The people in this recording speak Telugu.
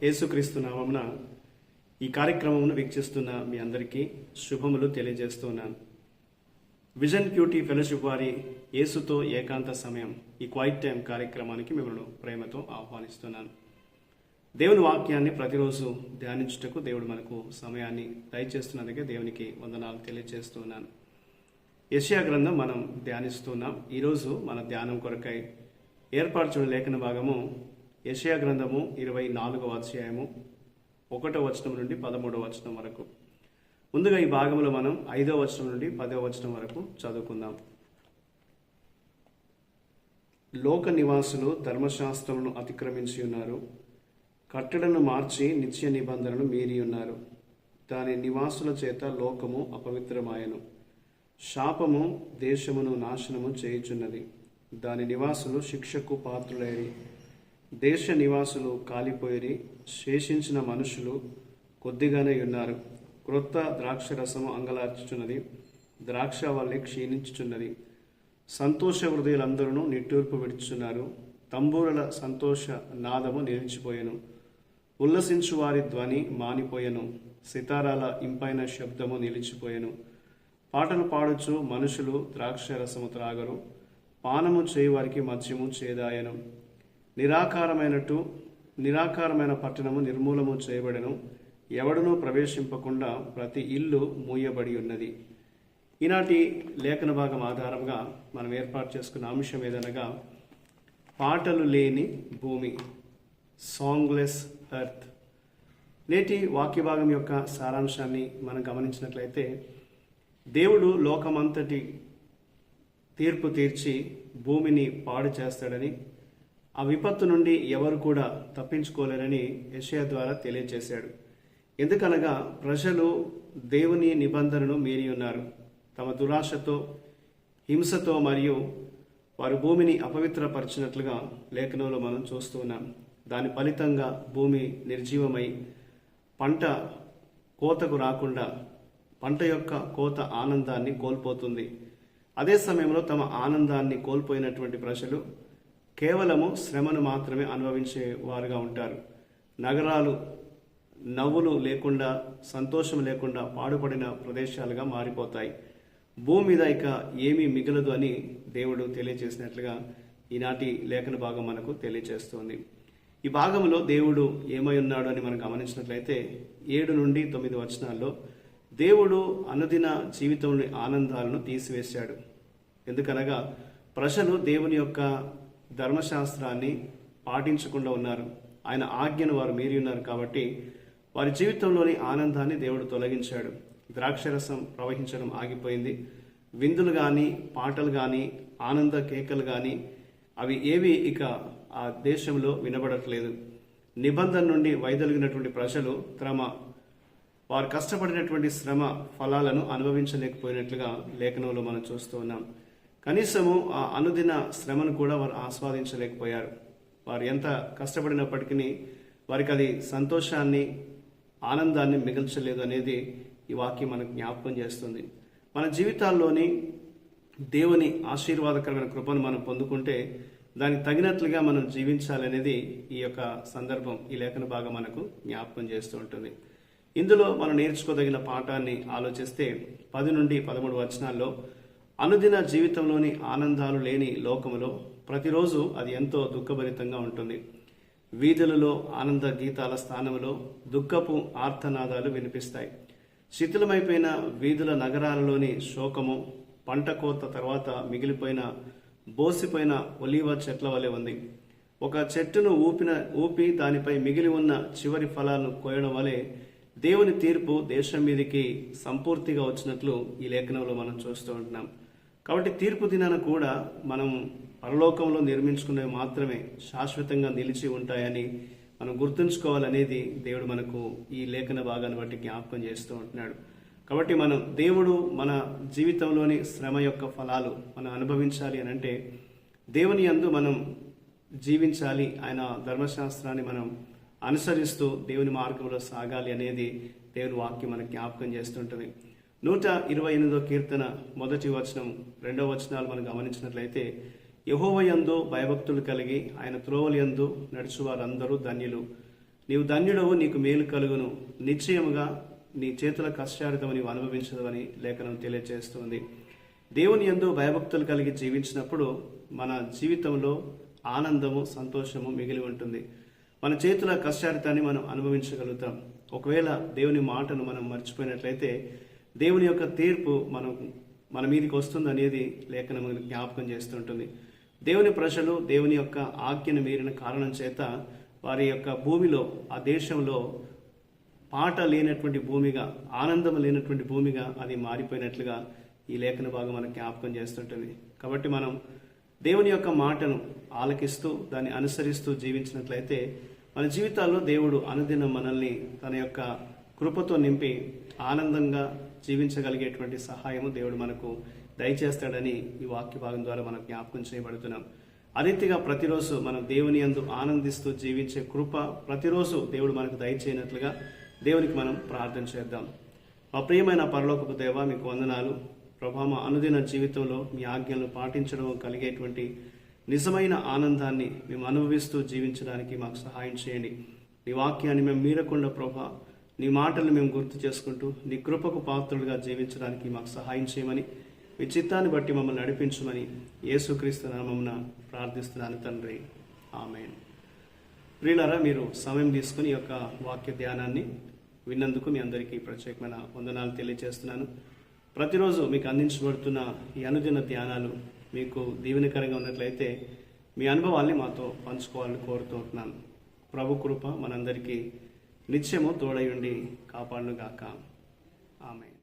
యేసుక్రీస్తు నామమున ఈ కార్యక్రమమును వీక్షిస్తున్న మీ అందరికీ శుభములు తెలియజేస్తున్నాను. విజన్ క్యూటీ ఫెలోషిప్ వారి యేసుతో ఏకాంత సమయం ఈ క్వైట్ టైం కార్యక్రమానికి మిమ్మల్ని ప్రేమతో ఆహ్వానిస్తున్నాను. దేవుని వాక్యాన్ని ప్రతిరోజు ధ్యానించుటకు దేవుడు మనకు సమయాన్ని దయచేస్తున్నందుకే దేవునికి వందనాలు తెలియజేస్తున్నాను. యెషయా గ్రంథం మనం ధ్యానిస్తున్నాం. ఈరోజు మన ధ్యానం కొరకై ఏర్పరచిన లేఖన భాగము యెషయా గ్రంథము 24వ అధ్యాయము 1వ వచనం నుండి 13వ వచనం వరకు. ముందుగా ఈ భాగంలో మనం 5వ వచనం నుండి 10వ వచనం వరకు చదువుకుందాం. లోక నివాసులు ధర్మశాస్త్రమును అతిక్రమించి ఉన్నారు, కట్టడను మార్చి నిత్య నిబంధనను మీరి ఉన్నారు. దాని నివాసుల చేత లోకము అపవిత్రమాయను, శాపము దేశమును నాశనము చేయుచున్నది. దాని నివాసులు శిక్షకు పాత్రులైరి, దేశ నివాసులు కాలిపోయిరి, శేషించిన మనుషులు కొద్దిగానే ఉన్నారు. క్రొత్త ద్రాక్షరసము అంగలార్చుచున్నది, ద్రాక్షవల్లి క్షీణించుచున్నది. సంతోష హృదయులందరూ నిట్టూర్పు విడుచున్నారు, తంబూరల సంతోష నాదము నిలిచిపోయెను. ఉల్లసించు వారి ధ్వని మానిపోయెను, సితారాల ఇంపైన శబ్దము నిలిచిపోయెను. పాటలు పాడుచు మనుషులు ద్రాక్షరసము త్రాగరు, పానము చేయి వారికి మద్యము చేదాయను. నిరాకారమైన పట్టణము నిర్మూలము చేయబడెను, ఎవడునూ ప్రవేశింపకుండా ప్రతి ఇల్లు మూయబడి ఉన్నది. ఈనాటి లేఖన భాగం ఆధారంగా మనం ఏర్పాటు చేసుకున్న అంశం ఏదనగా పాటలు లేని భూమి, సాంగ్లెస్ ఎర్త్. నేటి వాక్య భాగం యొక్క సారాంశాన్ని మనం గమనించినట్లయితే, దేవుడు లోకమంతటి తీర్పు తీర్చి భూమిని పాడు చేస్తాడని, ఆ విపత్తు నుండి ఎవరు కూడా తప్పించుకోలేరని యెషయా ద్వారా తెలియజేశాడు. ఎందుకనగా ప్రజలు దేవుని నిబంధనను మీరి ఉన్నారు. తమ దురాశతో, హింసతో మరియు వారు భూమిని అపవిత్రపరిచినట్లుగా లేఖనంలో మనం చూస్తూ ఉన్నాం. దాని ఫలితంగా భూమి నిర్జీవమై పంట కోతకు రాకుండా పంట యొక్క కోత ఆనందాన్ని కోల్పోతుంది. అదే సమయంలో తమ ఆనందాన్ని కోల్పోయినటువంటి ప్రజలు కేవలము శ్రమను మాత్రమే అనుభవించే వారుగా ఉంటారు. నగరాలు నవ్వులు లేకుండా, సంతోషం లేకుండా పాడుపడిన ప్రదేశాలుగా మారిపోతాయి. భూమి మీద ఇక ఏమీ మిగలదు అని దేవుడు తెలియజేసినట్లుగా ఈనాటి లేఖన భాగం మనకు తెలియజేస్తుంది. ఈ భాగంలో దేవుడు ఏమై ఉన్నాడు అని మనం గమనించినట్లయితే 7 నుండి 9 వచనాల్లో దేవుడు అనుదిన జీవితంలోని ఆనందాలను తీసివేశాడు. ఎందుకనగా ప్రజలు దేవుని యొక్క ధర్మశాస్త్రాన్ని పాటించకుండా ఉన్నారు. ఆయన ఆజ్ఞను వారు మీరి ఉన్నారు కాబట్టి వారి జీవితంలోని ఆనందాన్ని దేవుడు తొలగించాడు. ద్రాక్షరసం ప్రవహించడం ఆగిపోయింది. విందులు కానీ, పాటలు కానీ, ఆనంద కేకలు కానీ అవి ఏవి ఇక ఆ దేశంలో వినబడట్లేదు. నిబంధన నుండి వైదొలిగినటువంటి ప్రజలు వారు కష్టపడినటువంటి శ్రమ ఫలాలను అనుభవించలేకపోయినట్లుగా లేఖనంలో మనం చూస్తూ ఉన్నాం. కనీసము ఆ అనుదిన శ్రమను కూడా వారు ఆస్వాదించలేకపోయారు. వారు ఎంత కష్టపడినప్పటికీ వారికి అది సంతోషాన్ని, ఆనందాన్ని మిగల్చలేదు అనేది ఈ వాక్యం మనకు జ్ఞాపకం చేస్తుంది. మన జీవితాల్లోని దేవుని ఆశీర్వాదకరమైన కృపను మనం పొందుకుంటే దానికి తగినట్లుగా మనం జీవించాలనేది ఈ యొక్క సందర్భం, ఈ లేఖన భాగం మనకు జ్ఞాపకం చేస్తూ ఉంటుంది. ఇందులో మనం నేర్చుకోదగిన పాఠాన్ని ఆలోచిస్తే 10 నుండి 13 వచనాల్లో అనుదిన జీవితంలోని ఆనందాలు లేని లోకములో ప్రతిరోజు అది ఎంతో దుఃఖభరితంగా ఉంటుంది. వీధులలో ఆనంద గీతాల స్థానంలో దుఃఖపు ఆర్తనాదాలు వినిపిస్తాయి. శిథిలమైపోయిన వీధుల నగరాలలోని శోకము పంట కోత తర్వాత మిగిలిపోయిన బోసిపోయిన ఒలీవ చెట్ల వలె ఉంది. ఒక చెట్టును ఊపి దానిపై మిగిలి ఉన్న చివరి ఫలాలను కోయడం వలె దేవుని తీర్పు దేశం మీదకి సంపూర్తిగా వచ్చినట్లు ఈ లేఖనంలో మనం చూస్తూ ఉంటున్నాం. కాబట్టి తీర్పు దినాన కూడా మనం పరలోకంలో నిర్మించుకునేవి మాత్రమే శాశ్వతంగా నిలిచి ఉంటాయని మనం గుర్తుంచుకోవాలనేది దేవుడు మనకు ఈ లేఖన భాగాన్ని బట్టి జ్ఞాపకం చేస్తూ ఉంటున్నాడు. కాబట్టి దేవుడు మన జీవితంలోని శ్రమ యొక్క ఫలాలు మనం అనుభవించాలి అని అంటే దేవుని యందు మనం జీవించాలి, ఆయన ధర్మశాస్త్రాన్ని మనం అనుసరిస్తూ దేవుని మార్గంలో సాగాలి అనేది దేవుని వాక్యం మనకు జ్ఞాపకం చేస్తుంటుంది. 128వ కీర్తన 1వ వచనం 2వ వచనాలు మనం గమనించినట్లయితే, యెహోవా యందు భయభక్తులు కలిగి ఆయన త్రోవల యందు నడుచు వారందరూ ధన్యులు. నీవు ధన్యుడవు, నీకు మేలు కలుగును, నిశ్చయముగా నీ చేతుల కష్టారితము నీవు అనుభవించదవని లేఖనం తెలియజేస్తుంది. దేవుని యందు భయభక్తులు కలిగి జీవించినప్పుడు మన జీవితంలో ఆనందము, సంతోషము మిగిలి ఉంటుంది. మన చేతుల కష్టారితాన్ని మనం అనుభవించగలుగుతాం. ఒకవేళ దేవుని మాటను మనం మర్చిపోయినట్లయితే దేవుని యొక్క తీర్పు మన మీదకి వస్తుంది అనేది లేఖనం జ్ఞాపకం చేస్తుంటుంది. దేవుని ప్రజలు దేవుని యొక్క ఆజ్ఞను మీరిన కారణం చేత వారి యొక్క భూమిలో, ఆ దేశంలో పాట లేనటువంటి భూమిగా, ఆనందం లేనటువంటి భూమిగా అది మారిపోయినట్లుగా ఈ లేఖన భాగం మనకు జ్ఞాపకం చేస్తుంటుంది. కాబట్టి మనం దేవుని యొక్క మాటను ఆలకిస్తూ దాన్ని అనుసరిస్తూ జీవించినట్లయితే మన జీవితాల్లో దేవుడు అనుదినం మనల్ని తన యొక్క కృపతో నింపి ఆనందంగా జీవించగలిగేటువంటి సహాయము దేవుడు మనకు దయచేస్తాడని ఈ వాక్య భాగం ద్వారా మనం జ్ఞాపకం చేయబడుతున్నాం. అరీతిగా ప్రతిరోజు మనం దేవుని యందు ఆనందిస్తూ జీవించే కృప ప్రతిరోజు దేవుడు మనకు దయచేయనట్లుగా దేవునికి మనం ప్రార్థన చేద్దాం. మా ప్రియమైన పరలోకపు దేవ, మీకు వందనాలు ప్రభా. మా అనుదిన జీవితంలో మీ ఆజ్ఞలను పాటించడం కలిగేటువంటి నిజమైన ఆనందాన్ని మేము అనుభవిస్తూ జీవించడానికి మాకు సహాయం చేయండి. నీ వాక్యాన్ని మేము మీరకుండా ప్రభా, నీ మాటలను మేము గుర్తు చేసుకుంటూ నీ కృపకు పాత్రులుగా జీవించడానికి మాకు సహాయం చేయమని, మీ చిత్తాన్ని బట్టి మమ్మల్ని నడిపించమని యేసుక్రీస్తు నామమున ప్రార్థిస్తున్నాను తండ్రి. ఆమేన్. ప్రియులారా, మీరు సమయం తీసుకుని ఈ యొక్క వాక్య ధ్యానాన్ని విన్నందుకు మీ అందరికీ ప్రత్యేకమైన వందనాలు తెలియజేస్తున్నాను. ప్రతిరోజు మీకు అందించబడుతున్న ఈ అనుదిన ధ్యానాలు మీకు దీవెనకరంగా ఉన్నట్లయితే మీ అనుభవాల్ని మాతో పంచుకోవాలని కోరుతుంటున్నాను. ప్రభు కృప మనందరికీ నిత్యము తోడయుండి కాపాడునుగాక. ఆమేన్.